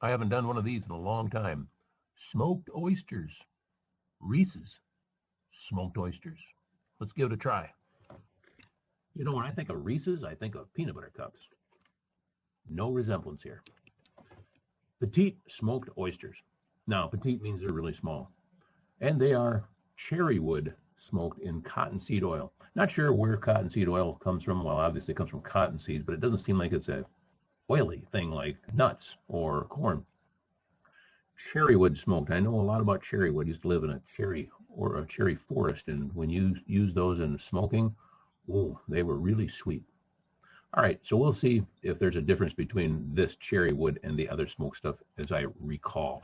I haven't done one of these in a long time. Smoked oysters. Reese's smoked oysters. Let's give it a try. You know, when I think of Reese's, I think of peanut butter cups. No resemblance here. Petite smoked oysters. Now, petite means they're really small. And they are cherry wood smoked in cottonseed oil. Not sure where cottonseed oil comes from. Well, obviously it comes from cotton seeds, but it doesn't seem like it's a oily thing like nuts or corn. Cherry wood smoked. I know a lot about cherry wood. I used to live in a cherry forest, and when you use those in smoking, oh, they were really sweet. All right, so we'll see if there's a difference between this cherry wood and the other smoked stuff, as I recall.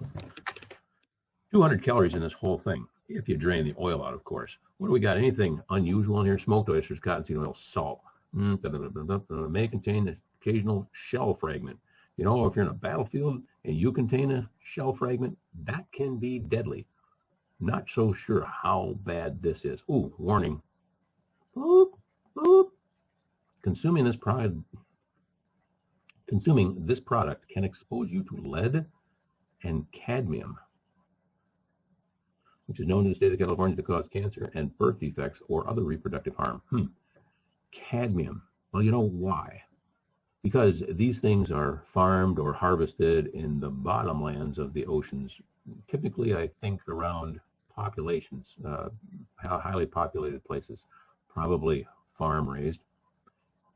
200 calories in this whole thing, if you drain the oil out, of course. What do we got? Anything unusual in here? Smoked oysters, cottonseed oil, salt. May contain an occasional shell fragment. You know, if you're in a battlefield and you contain a shell fragment, that can be deadly. Not so sure how bad this is. Ooh, warning. Boop, boop. Consuming this product can expose you to lead and cadmium, which is known in the state of California to cause cancer and birth defects or other reproductive harm. Cadmium. Well, you know why? Because these things are farmed or harvested in the bottomlands of the oceans, typically, I think, around populations, highly populated places, probably farm raised.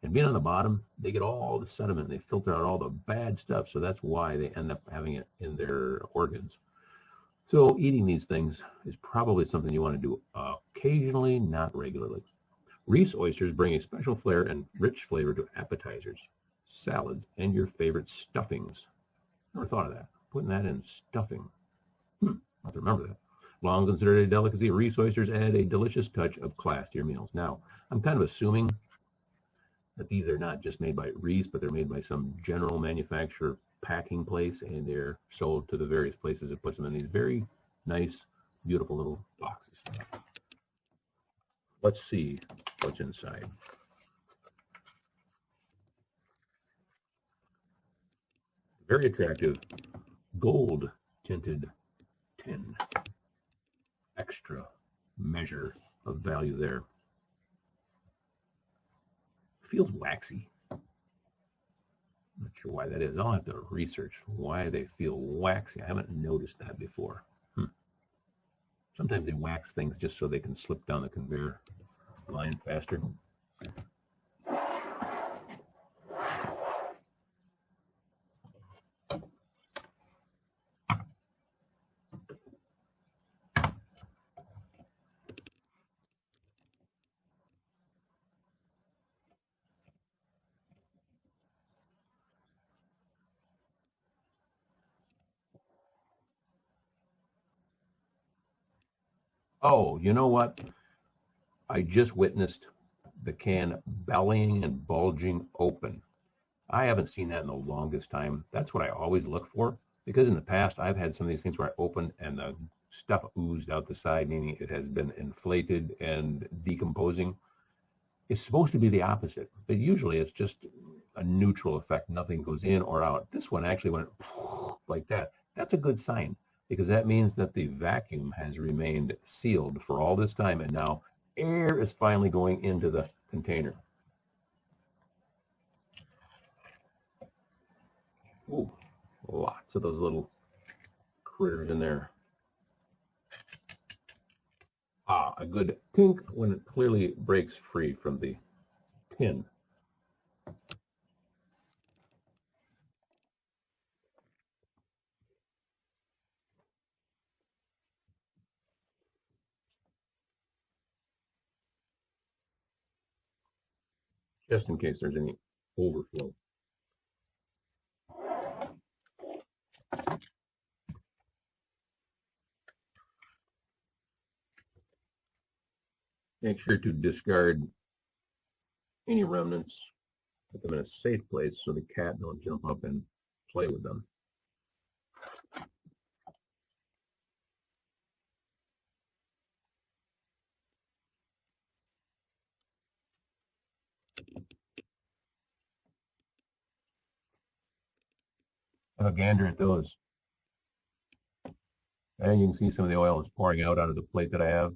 And being on the bottom, they get all the sediment, they filter out all the bad stuff, so that's why they end up having it in their organs. So eating these things is probably something you want to do occasionally, not regularly. Reese oysters bring a special flair and rich flavor to appetizers, salads, and your favorite stuffings. Never thought of that. Putting that in stuffing. I have to remember that. Long considered a delicacy, Reese oysters add a delicious touch of class to your meals. Now, I'm kind of assuming that these are not just made by Reese, but they're made by some general manufacturer packing place, and they're sold to the various places that puts them in these very nice, beautiful little boxes. Let's see what's inside. Very attractive gold tinted tin. Extra measure of value there. Feels waxy. Not sure why that is. I'll have to research why they feel waxy. I haven't noticed that before. Sometimes they wax things just so they can slip down the conveyor line faster. Oh, you know what? I just witnessed the can bellying and bulging open. I haven't seen that in the longest time. That's what I always look for, because in the past I've had some of these things where I opened and the stuff oozed out the side, meaning it has been inflated and decomposing. It's supposed to be the opposite, but usually it's just a neutral effect. Nothing goes in or out. This one actually went like that. That's a good sign, because that means that the vacuum has remained sealed for all this time, and now air is finally going into the container. Ooh, lots of those little critters in there. A good tink when it clearly breaks free from the pin. Just in case there's any overflow. Make sure to discard any remnants, put them in a safe place so the cat don't jump up and play with them. Have a gander at those. And you can see some of the oil is pouring out onto the plate that I have.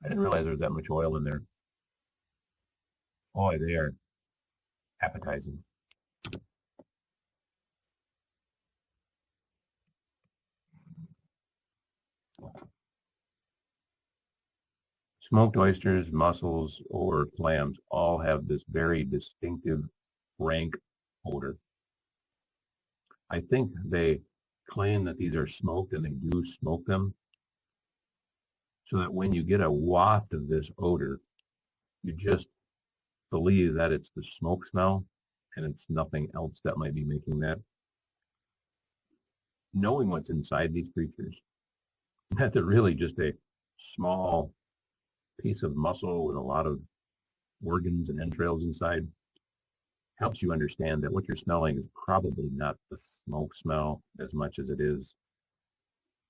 I didn't realize there was that much oil in there. Boy, they are appetizing. Smoked oysters, mussels, or clams all have this very distinctive, rank odor. I think they claim that these are smoked, and they do smoke them, so that when you get a waft of this odor, you just believe that it's the smoke smell, and it's nothing else that might be making that. Knowing what's inside these creatures, that they're really just a small piece of muscle with a lot of organs and entrails inside, helps you understand that what you're smelling is probably not the smoke smell as much as it is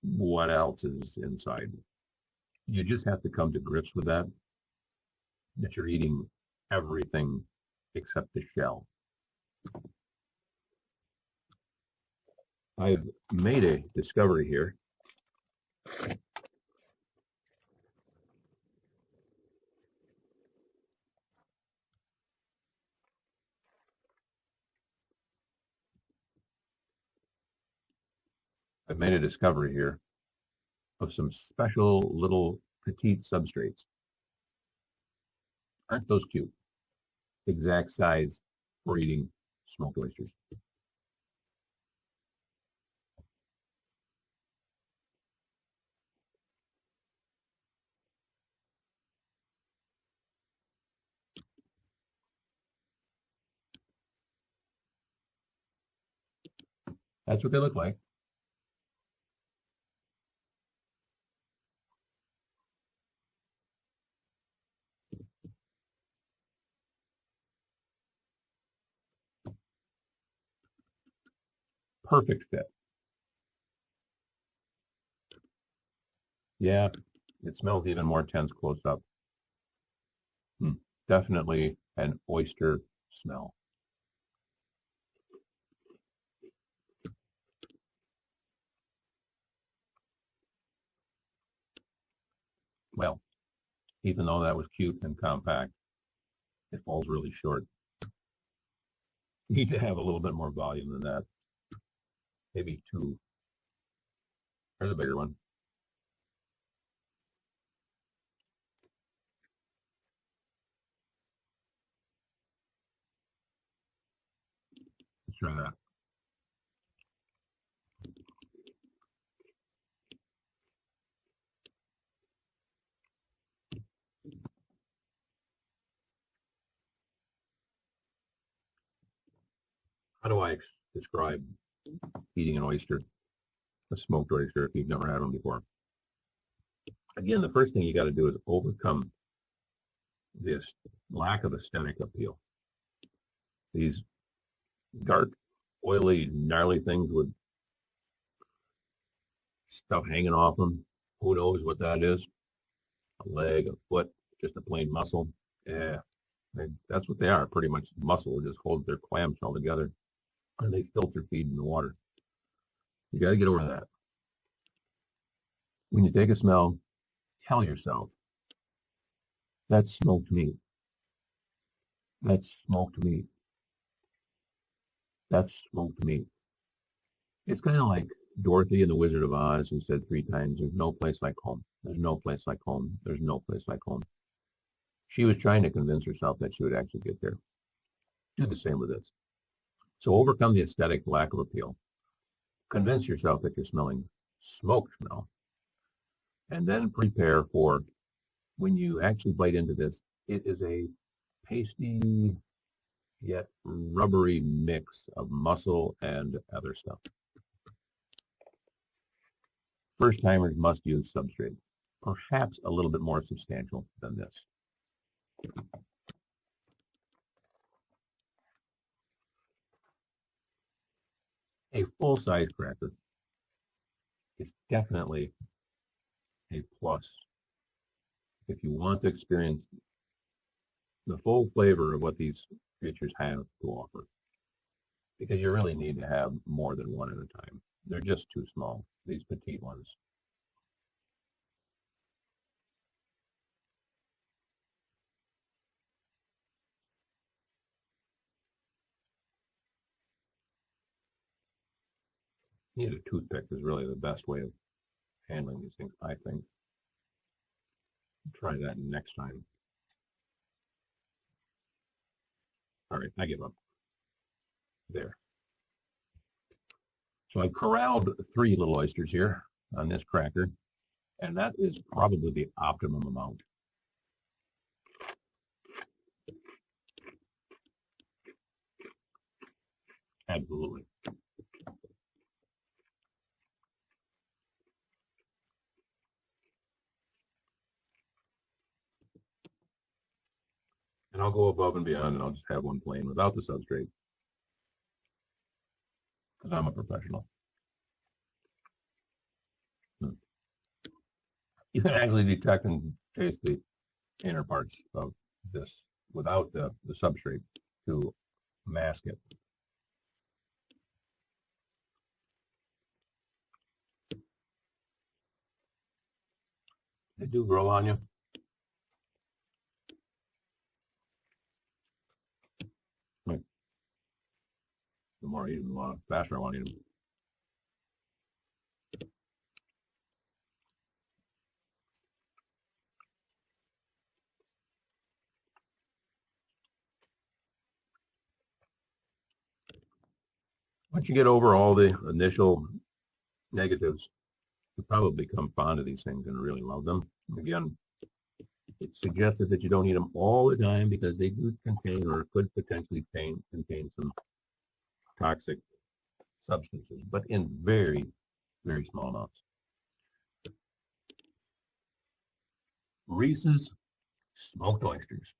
what else is inside. You just have to come to grips with that you're eating everything except the shell. I've made a discovery here. I've made a discovery here of some special little petite substrates. Aren't those cute? Exact size for eating smoked oysters. That's what they look like. Perfect fit. Yeah, it smells even more tense close up. Definitely an oyster smell. Well, even though that was cute and compact, it falls really short. You need to have a little bit more volume than that. Maybe two. There's a bigger one. Let's try that. How do I describe eating an oyster, a smoked oyster, if you've never had one before? Again, the first thing you got to do is overcome this lack of aesthetic appeal. These dark, oily, gnarly things with stuff hanging off them. Who knows what that is? A leg, a foot, just a plain muscle. Yeah, that's what they are, pretty much. Muscle just holds their clamshell together, and they filter feed in the water. You got to get over that. When you take a smell, tell yourself, that's smoked meat. That's smoked meat. That's smoked meat. It's kind of like Dorothy and the Wizard of Oz, who said 3 times, there's no place like home. There's no place like home. There's no place like home. She was trying to convince herself that she would actually get there. Do the same with this. So overcome the aesthetic lack of appeal. Convince yourself that you're smelling smoked smell. And then prepare for when you actually bite into this, it is a pasty yet rubbery mix of muscle and other stuff. First timers must use substrate, perhaps a little bit more substantial than this. A full-size cracker is definitely a plus if you want to experience the full flavor of what these creatures have to offer. because you really need to have more than one at a time. They're just too small, these petite ones. Need a toothpick is really the best way of handling these things, I think. Try that next time. All right, I give up. There. So I corralled 3 little oysters here on this cracker, and that is probably the optimum amount. Absolutely. And I'll go above and beyond, and I'll just have one plain without the substrate, because I'm a professional. You can actually detect and taste the inner parts of this without the substrate to mask it. They do grow on you. The more I eat them, the faster I want to eat them. Once you get over all the initial negatives, you probably become fond of these things and really love them. Again, it's suggested that you don't eat them all the time because they do contain or could potentially contain some toxic substances, but in very, very small amounts. Reese's smoked oysters.